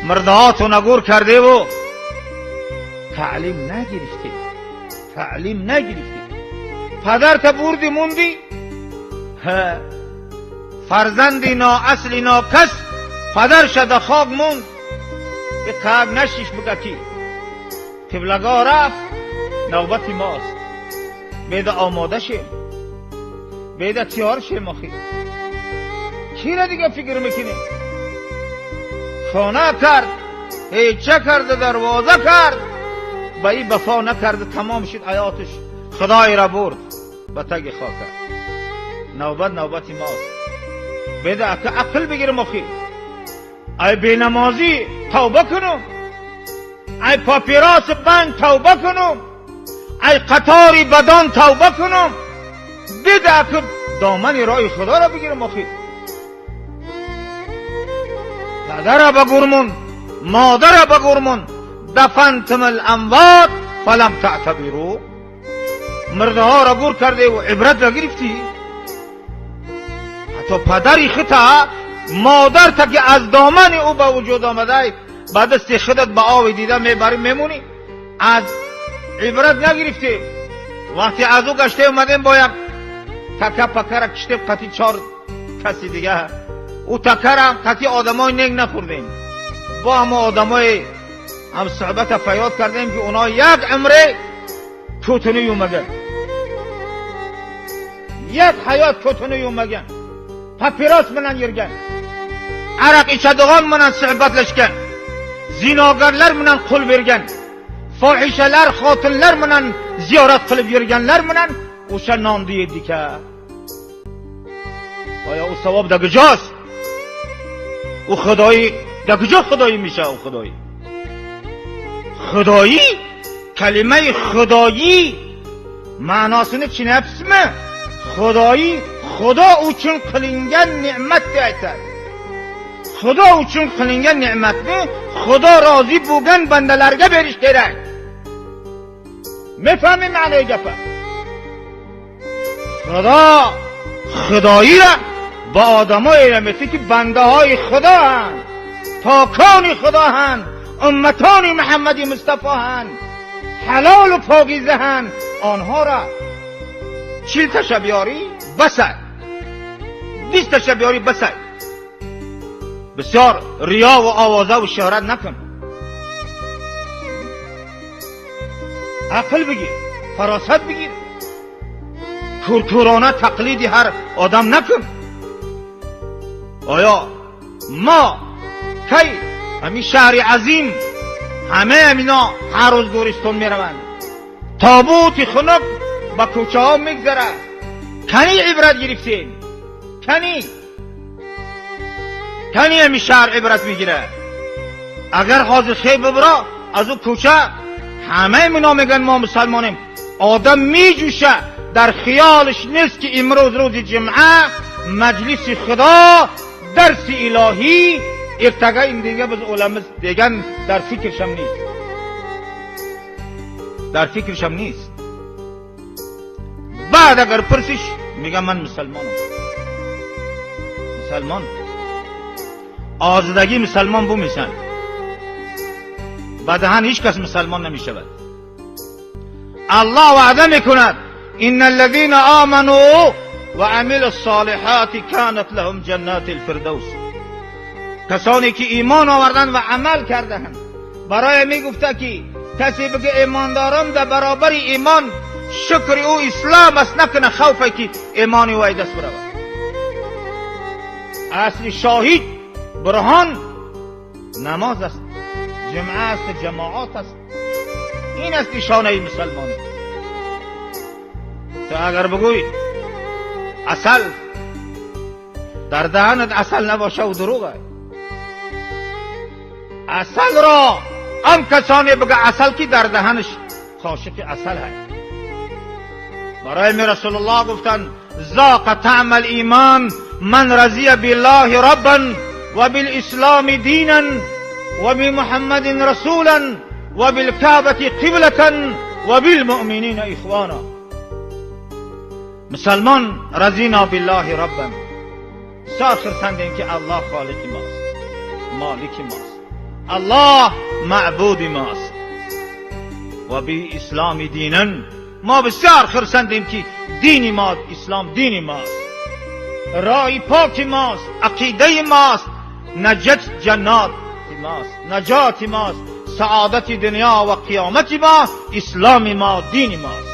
مردهاتو نگور کرده و تعلیم نگرفتی. پدرت بردی موندی، فرزندی نا اصلی نا کس پدر شده خاک موند. یه تاگ نشیش بگه کی تبلگاه رفت، نوبتی ماست. بیده آماده شیم، بیده تیار شیم. آخی کی را دیگه فکر میکنی؟ خانه کرد، هیچه کرد، دروازه کرد، با این بفا نکرد، تمام شد حیاتش. خدای را برد به تگ خاک. نوبتی ماست. بیده عقل بگیرم. آخی ای بینمازی توبه کنم، ای پاپیراس بند توبه کنم، ای قطاری بدان توبه کنم. بیده که دامن رای خدا را بگیرم. آخی پدر بگرمون، مادر بگرمون، دفنتم الاموات فلم تعتبرو. مرده ها را گور کرده و عبرت را گرفتی. حتی پدری خطا مادر تا که از دامن او به وجود آمده با دست خودت به آب دیده میبری میمونی، از عبرت نگرفتی. وقتی از او گشته اومدیم با یک تکه پکه را کشتیم قطعی 4 کسی دیگه، او تکه را قطعی آدمای نیک نخوردیم، با همه آدمای هم صحبت فیاد کردیم که اونا یک عمره کوتنی اومگن، یک حیات کوتنی اومگن، پاپیراس منن یرگن، عرق içadigan منن صحبتلشکن، zinogarlar منن قول bergan، fohishalar xotinlar منن ziyorat qilib yurganlar منن o'sha nonni yedik-a. آیا او ثواب در کجاست؟ او خدایی در کجا خدایی میشه؟ او خدایی کلمه خدایی ma'nosini tushunayapsizmi? Xudoyi Xudo uchun qilingan ne'mat aytadi. Xudo uchun qilingan ne'matni Xudo rozi bo'lgan bandalarga berish kerak. Mefahmi ma'noy gapni? Xudo Xudoyi ra با آدم‌ها ایرمیتی که بنده های خدا هن، پاکان خدا هن، امتان محمدی مصطفی هن، حلال و پاکیزه هن، آنها را 40 تشبیاری بسد، 20 تشبیاری بسد. بسیار ریا و آوازه و شهرت نکن. عقل بگیر، فراست بگیر، کورکورانه تقلیدی هر آدم نکن. آیا ما کی همین شهر عظیم همه امینا هر روز گورستان میروند، تابوت خنک با کوچه ها میگذره، کنی عبرت گرفتیم؟ کنی همین شهر عبرت میگیره؟ اگر حاضر خیلی ببرا از اون کوچه همه امینا میگن ما مسلمانیم، آدم میجوشه، در خیالش نیست که امروز روز جمعه مجلس خدا درس الهی ارتقا این دیگه بز علماء دیگن در فکرشم نیست. بعد اگر پرسش میگم من مسلمان آزادگی مسلمان بو میشن، بعدهن هیچ کس مسلمان نمیشود. الله وعده میکند ان الذين آمنوا وعملوا الصالحات كانت لهم جنات الفردوس. کسانی که ایمان آوردن و عمل کردند، برای میگفته که کسی بگه ایمان دارم در برابر ایمان شکر او اسلام است، نکنه خوفه که ایمانی وای دست برود. اصل شاهد برهان نماز است، جمعه است، جماعات است. این است نشانه مسلمانی. تو اگر بگوی اصل در دهنت اصل نباشه و دروغه. اصل را هم کسانی بگه اصل کی در دهنش خاشق اصل ہے. برای می رسول الله گفتن ذاق طعم الایمان من رضی بالله ربا و بالاسلام دینا و بمحمد رسولا و بالکعبه قبلة و بالمؤمنین اخوانا. مسلمان رضینا بالله ربا، ساخر سندیم که الله خالق ماست، مالک ماست. الله معبود ماست و بی اسلام دینن. ما بسیار خرسندیم که دینی ما اسلام دینی ماست، رای پاک ماست، عقیده ماست، جنات ماست، نجات ماست، سعادت دنیا و قیامت ما اسلام ما دین ماست.